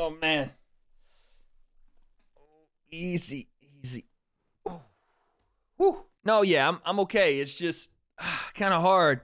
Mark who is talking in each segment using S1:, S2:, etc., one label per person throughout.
S1: Oh, man. Easy. Oh. Whew. No, yeah, I'm okay. It's just kind of hard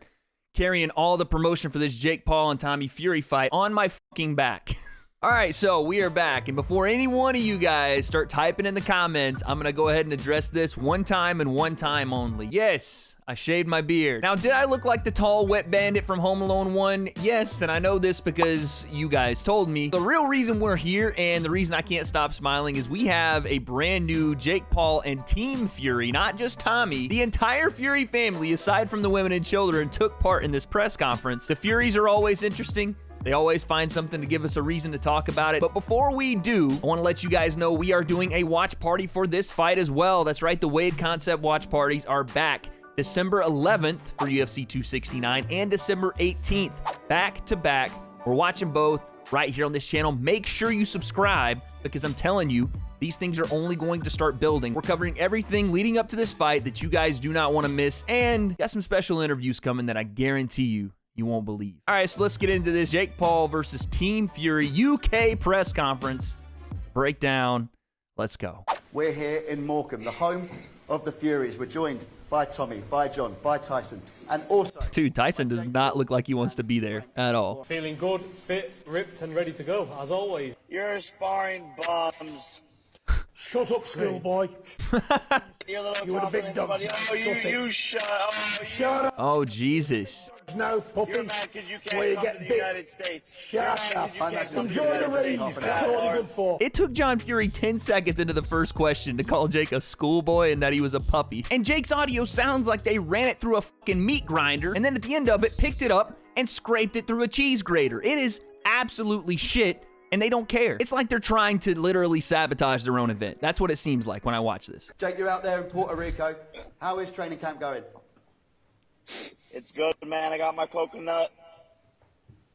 S1: carrying all the promotion for this Jake Paul and Tommy Fury fight on my fucking back. All right, so we are back, and before any one of you guys start typing in the comments, I'm gonna go ahead and address this one time and one time only. Yes, I shaved my beard. Now, did I look like the tall, wet bandit from Home Alone 1? Yes, and I know this because you guys told me. The real reason we're here, and the reason I can't stop smiling, is we have a brand new Jake Paul and Team Fury, not just Tommy. The entire Fury family, aside from the women and children, took part in this press conference. The Furies are always interesting. They always find something to give us a reason to talk about it. But before we do, I want to let you guys know we are doing a watch party for this fight as well. That's right, the W.A.D.E concept watch parties are back. December 11th for UFC 269 and December 18th, back to back. We're watching both right here on this channel. Make sure you subscribe because I'm telling you, these things are only going to start building. We're covering everything leading up to this fight that you guys do not want to miss, and got some special interviews coming that I guarantee you won't believe. All right, so let's get into this Jake Paul versus Team Fury UK press conference breakdown. Let's go.
S2: We're here in Morecambe, the home of the Furies. We're joined by Tommy, by John, by Tyson, and also...
S1: Dude, Tyson does not look like he wants to be there at all.
S3: Feeling good, fit, ripped, and ready to go, as always.
S4: You're sparring bums.
S5: Shut up, schoolboy.
S4: You're a little
S5: You were the big dog.
S4: you shut up.
S5: Shut up.
S1: Oh, Jesus.
S5: No, puppy.
S4: You're mad because you
S5: Where you
S4: can't come
S5: get
S4: to the
S5: bit.
S4: United States.
S5: Shut up. Enjoy the range. That's all you're good for.
S1: It took John Fury 10 seconds into the first question to call Jake a schoolboy and that he was a puppy. And Jake's audio sounds like they ran it through a fucking meat grinder and then at the end of it picked it up and scraped it through a cheese grater. It is absolutely shit. And they don't care. It's like they're trying to literally sabotage their own event. That's what it seems like when I watch this.
S2: Jake, you're out there in Puerto Rico. How is training camp going?
S4: It's good, man. I got my coconut.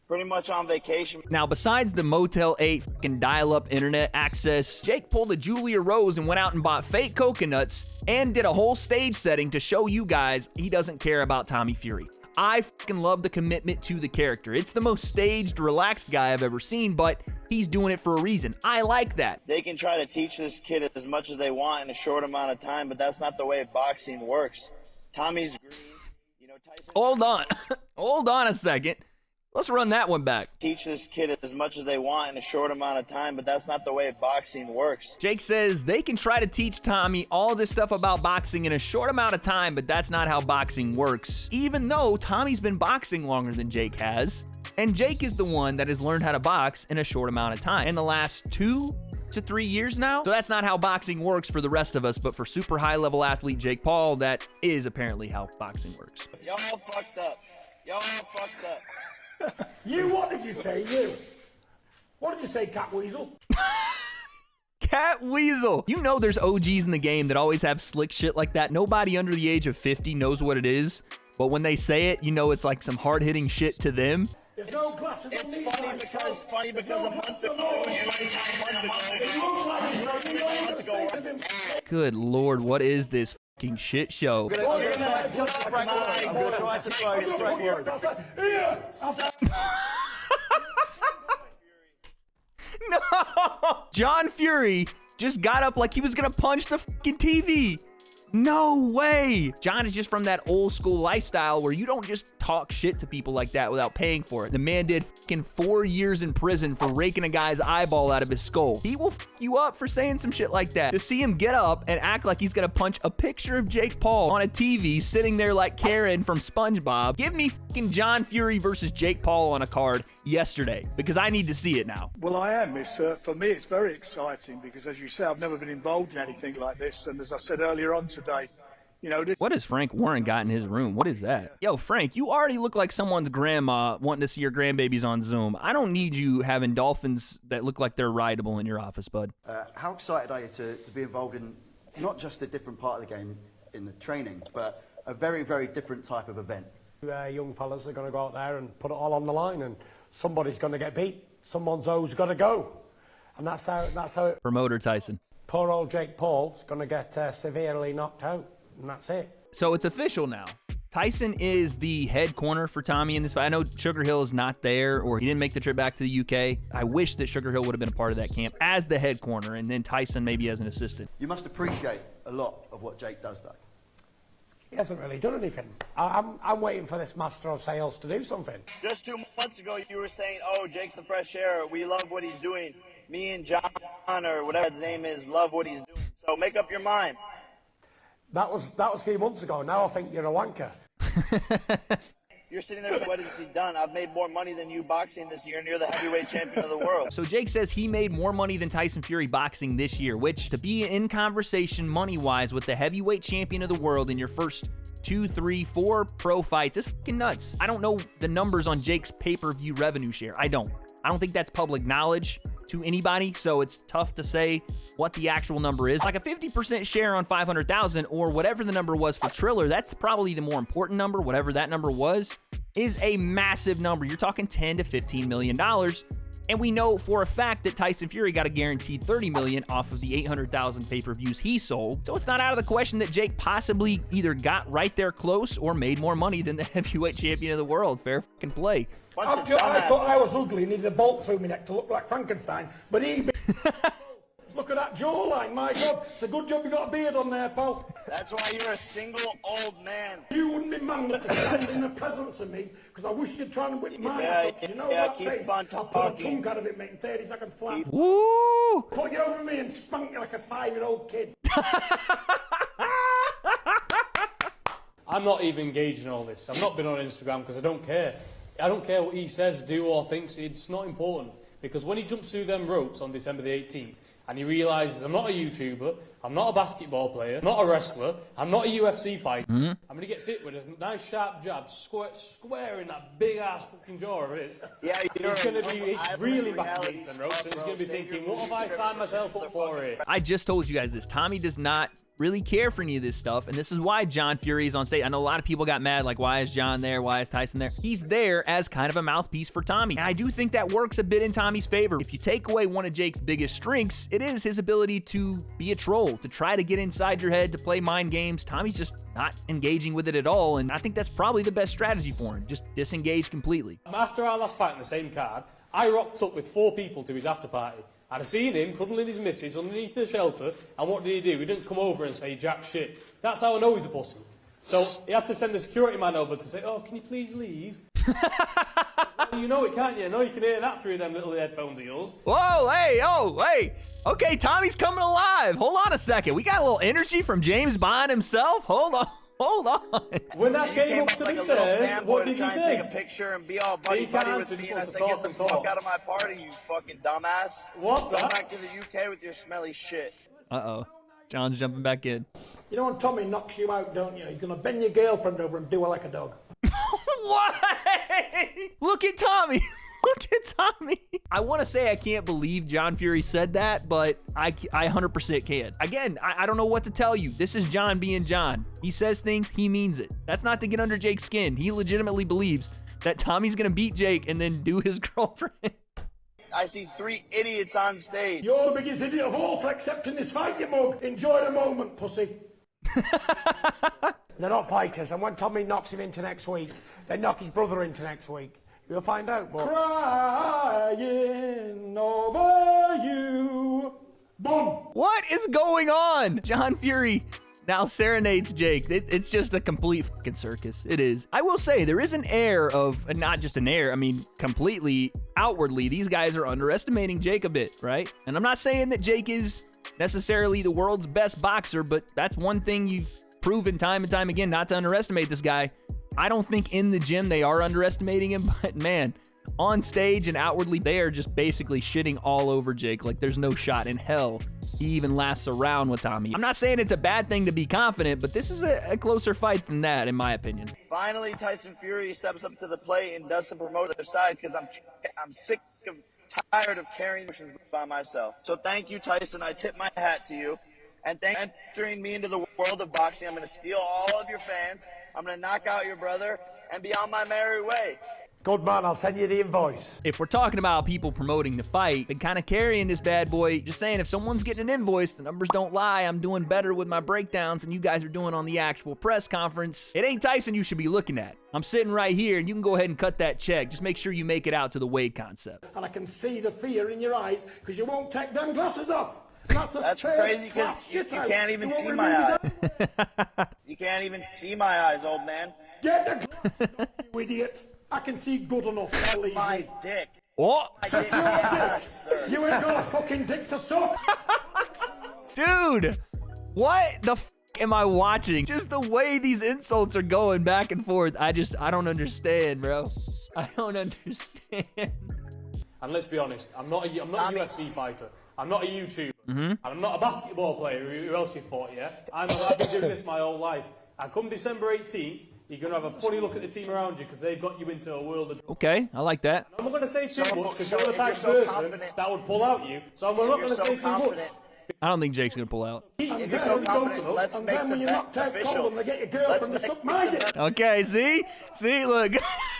S4: Pretty much on vacation.
S1: Now, besides the Motel 8 fucking dial-up internet access, Jake pulled a Julia Rose and went out and bought fake coconuts and did a whole stage setting to show you guys he doesn't care about Tommy Fury. I fucking love the commitment to the character. It's the most staged, relaxed guy I've ever seen, but he's doing it for a reason. I like that.
S4: They can try to teach this kid as much as they want in a short amount of time, but that's not the way boxing works. Tommy's green. You know, Tyson...
S1: Hold on. Hold on a second. Let's run that one back.
S4: Teach this kid as much as they want in a short amount of time, but that's not the way boxing works.
S1: Jake says they can try to teach Tommy all this stuff about boxing in a short amount of time, but that's not how boxing works. Even though Tommy's been boxing longer than Jake has, and Jake is the one that has learned how to box in a short amount of time. In the last 2 to 3 years now. So that's not how boxing works for the rest of us, but for super high-level athlete Jake Paul, that is apparently how boxing works.
S4: Y'all fucked up. Y'all fucked up.
S5: You, what did you say, you? What did you say, Cat Weasel?
S1: Cat Weasel. You know there's OGs in the game that always have slick shit like that. Nobody under the age of 50 knows what it is, but when they say it, you know it's like some hard-hitting shit to them.
S5: There's no glasses
S4: It's
S5: on these
S4: funny
S5: guys.
S4: because a month ago,
S1: Good Lord, what is this fucking shit show?
S2: I'm going to try to throw Frank Warren.
S1: No! John Fury just got up like he was gonna punch the fucking TV. No way. John is just from that old school lifestyle where you don't just talk shit to people like that without paying for it. The man did fucking 4 years in prison for raking a guy's eyeball out of his skull. He will fuck you up for saying some shit like that. To see him get up and act like he's gonna punch a picture of Jake Paul on a TV sitting there like Karen from SpongeBob. Give me fucking John Fury versus Jake Paul on a card yesterday because I need to see it now.
S6: Well, I am. For me, it's very exciting because, as you say, I've never been involved in anything like this. And as I said earlier on today, you know,
S1: What has Frank Warren got in his room? What is that? Yo, Frank, you already look like someone's grandma wanting to see your grandbabies on Zoom. I don't need you having dolphins that look like they're rideable in your office, bud.
S2: How excited are you to be involved in not just a different part of the game in the training, but a very, very different type of event?
S5: Young fellas are going to go out there and put it all on the line, and somebody's going to get beat. Someone's always got to go, and that's how it.
S1: Promoter Tyson.
S5: Poor old Jake Paul's going to get severely knocked out, and that's it.
S1: So it's official now. Tyson is the head corner for Tommy in this fight. I know Sugar Hill is not there, or he didn't make the trip back to the UK. I wish that Sugar Hill would have been a part of that camp as the head corner, and then Tyson maybe as an assistant.
S2: You must appreciate a lot of what Jake does, though.
S5: He hasn't really done anything. I'm waiting for this master of sales to do something.
S4: Just 2 months ago, you were saying, oh, Jake's the fresh air. We love what he's doing. Me and John, or whatever his name is, love what he's doing. So make up your mind.
S5: That was 3 months ago. Now I think you're a wanker.
S4: You're sitting there, what has he done? I've made more money than you boxing this year, and you're the heavyweight champion of the world.
S1: So Jake says he made more money than Tyson Fury boxing this year, which to be in conversation money-wise with the heavyweight champion of the world in your first 2, 3, 4 pro fights is fucking nuts. I don't know the numbers on Jake's pay-per-view revenue share. I don't think that's public knowledge to anybody, so it's tough to say what the actual number is. Like a 50% share on 500,000 or whatever the number was for Triller, that's probably the more important number. Whatever that number was is a massive number. You're talking $10 to $15 million. And we know for a fact that Tyson Fury got a guaranteed $30 million off of the 800,000 pay-per-views he sold. So it's not out of the question that Jake possibly either got right there close or made more money than the heavyweight champion of the world. Fair fucking play.
S5: I thought I was ugly, needed a bolt through my neck to look like Frankenstein, but he... Look at that jawline, my God. It's a good job you got a beard on there, pal.
S4: That's why you're a single old man.
S5: You wouldn't be man enough to stand in the presence of me, because I wish you'd try and whip my head up. You know that
S4: keep
S5: face?
S4: on
S5: I'll put a
S4: talking.
S5: chunk out of it, making 30 seconds flat.
S1: Woo!
S5: Put you over me and spank you like a 5-year-old kid.
S3: I'm not even engaged in all this. I've not been on Instagram because I don't care. I don't care what he says, do or thinks. It's not important. Because when he jumps through them ropes on December the 18th, and he realises I'm not a YouTuber, I'm not a basketball player, I'm not a wrestler, I'm not a UFC fighter. I'm going to get hit with a nice sharp jab square in that big ass fucking jaw of his.
S4: Yeah,
S3: He's going to be really back against them ropes, and he's going to be thinking, what have I signed myself up for here?
S1: I just told you guys this. Tommy does not really care for any of this stuff, and this is why John Fury is on stage. I know a lot of people got mad, like, why is John there? Why is Tyson there? He's there as kind of a mouthpiece for Tommy, and I do think that works a bit in Tommy's favor. If you take away one of Jake's biggest strengths, it is his ability to be a troll, to try to get inside your head, to play mind games. Tommy's just not engaging with it at all, and I think that's probably the best strategy for him. Just disengage completely.
S3: After our last fight in the same card, I rocked up with 4 people to his after party. I'd seen him cuddling his missus underneath the shelter, and what did he do? He didn't come over and say jack shit. That's how I know he's a pussy. So he had to send the security man over to say, oh, can you please leave? You know it, can't you? I know you can hear that through them little headphones of yours.
S1: Whoa, hey, oh, hey. Okay, Tommy's coming alive. Hold on a second. We got a little energy from James Bond himself. Hold on.
S3: When I came up to the stairs, what did you say?
S4: Take a picture and be all buddy with me, and I said, get the fuck out of my party, you fucking dumbass.
S3: What's
S4: Go
S3: that?
S4: back to the UK with your smelly shit.
S1: Uh-oh. John's jumping back in.
S5: You know when Tommy knocks you out, don't you? You're going to bend your girlfriend over and do her like a dog.
S1: What? Look at Tommy. Look at Tommy. I want to say I can't believe John Fury said that, but I 100% can. Again, I don't know what to tell you. This is John being John. He says things, he means it. That's not to get under Jake's skin. He legitimately believes that Tommy's going to beat Jake and then do his girlfriend.
S4: I see 3 idiots on stage.
S5: You're the biggest idiot of all for accepting this fight, you mug. Enjoy the moment, pussy. They're not fighters, and when Tommy knocks him into next week, they knock his brother into next week. You'll find out, but... Crying over you. Boom.
S1: What is going on? John Fury now serenades Jake. It's just a complete fucking circus. It is. I will say, there is an air of, not just an air, I mean, completely outwardly, these guys are underestimating Jake a bit, right? And I'm not saying that Jake is necessarily the world's best boxer, but that's one thing you've proven time and time again, not to underestimate this guy. I don't think in the gym they are underestimating him, but man, on stage and outwardly, they are just basically shitting all over Jake. Like there's no shot in hell he even lasts around with Tommy. I'm not saying it's a bad thing to be confident, but this is a closer fight than that, in my opinion.
S4: Finally, Tyson Fury steps up to the plate and does some promote their side because I'm sick of tired of carrying emotions by myself. So thank you, Tyson. I tip my hat to you. And thank you for entering me into the world of boxing. I'm going to steal all of your fans. I'm going to knock out your brother and be on my merry way.
S5: Good man, I'll send you the invoice.
S1: If we're talking about people promoting the fight, been kind of carrying this bad boy. Just saying, if someone's getting an invoice, the numbers don't lie. I'm doing better with my breakdowns than you guys are doing on the actual press conference. It ain't Tyson you should be looking at. I'm sitting right here, and you can go ahead and cut that check. Just make sure you make it out to the W.A.D.E concept.
S5: And I can see the fear in your eyes because you won't take them glasses off.
S4: That's crazy because you can't even see my eyes. You can't even see my eyes, old man.
S5: Get the glasses off, you idiot. I can see good enough. Believe
S4: My
S5: me.
S4: dick.
S1: What?
S4: My dick. Yeah, sir.
S5: You ain't got a fucking dick to suck.
S1: Dude, what the f am I watching? Just the way these insults are going back and forth. I don't understand, bro. I don't understand.
S3: And let's be honest, I'm not a UFC fighter. I'm not a YouTuber. And I'm not a basketball player. Who else you fought, yeah? I've been doing this my whole life. And come December 18th, you're going to have a funny look at the team around you because they've got you into a world of...
S1: Okay, I like that.
S3: I'm not going to say too much because you're the
S4: if
S3: type of
S4: you're so
S3: person
S4: confident-
S3: that would pull out you. So I'm not going to say too much.
S1: I don't think Jake's going to pull out.
S4: If you're so confident, let's
S5: And
S4: make
S5: then
S4: the
S5: when you're
S4: bet
S5: not take
S4: official.
S5: them, they get your girlfriend to suck my dick.
S1: Okay, see, look,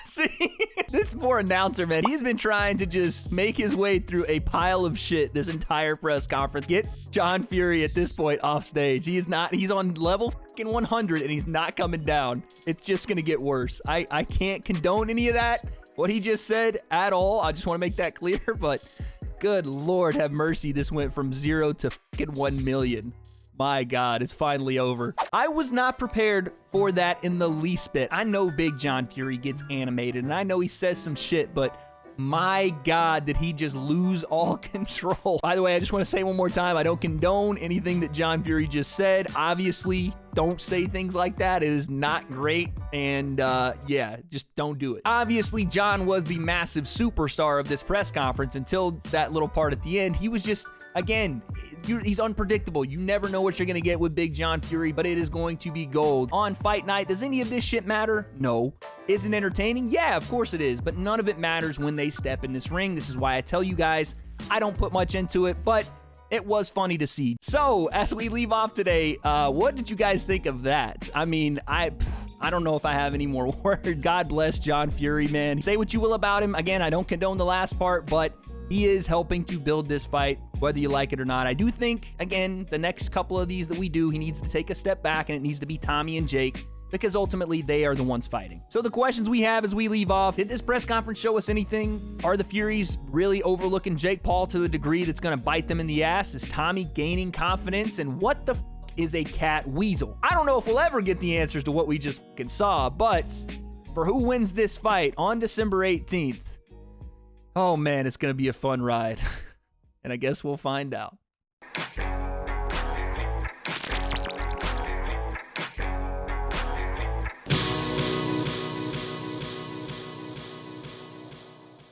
S1: see, this poor announcer, man, he's been trying to just make his way through a pile of shit this entire press conference. Get John Fury at this point off stage. He's on level fucking 100 and he's not coming down. It's just gonna get worse. I can't condone any of that, what he just said at all. I just want to make that clear, but good Lord have mercy, this went from 0 to fucking 1 million. My God, it's finally over. I was not prepared for that in the least bit. I know Big John Fury gets animated, and I know he says some shit, but my God, did he just lose all control? By the way, I just want to say one more time, I don't condone anything that John Fury just said. Obviously, don't say things like that. It is not great, and yeah, just don't do it. Obviously, John was the massive superstar of this press conference until that little part at the end. He was just, again, he's unpredictable. You never know what you're gonna get with Big John Fury, but it is going to be gold. On fight night, does any of this shit matter? No. Is it entertaining? Yeah, of course it is, but none of it matters when they step in this ring. This is why I tell you guys, I don't put much into it, but it was funny to see. So, as we leave off today, what did you guys think of that? I mean, I don't know if I have any more words. God bless John Fury, man. Say what you will about him. Again, I don't condone the last part, but he is helping to build this fight, whether you like it or not. I do think, again, the next couple of these that we do, he needs to take a step back, and it needs to be Tommy and Jake, because ultimately they are the ones fighting. So the questions we have as we leave off, did this press conference show us anything? Are the Furies really overlooking Jake Paul to a degree that's gonna bite them in the ass? Is Tommy gaining confidence? And what the is a cat weasel? I don't know if we'll ever get the answers to what we just fucking saw, but for who wins this fight on December 18th, oh man, it's gonna be a fun ride. And I guess we'll find out.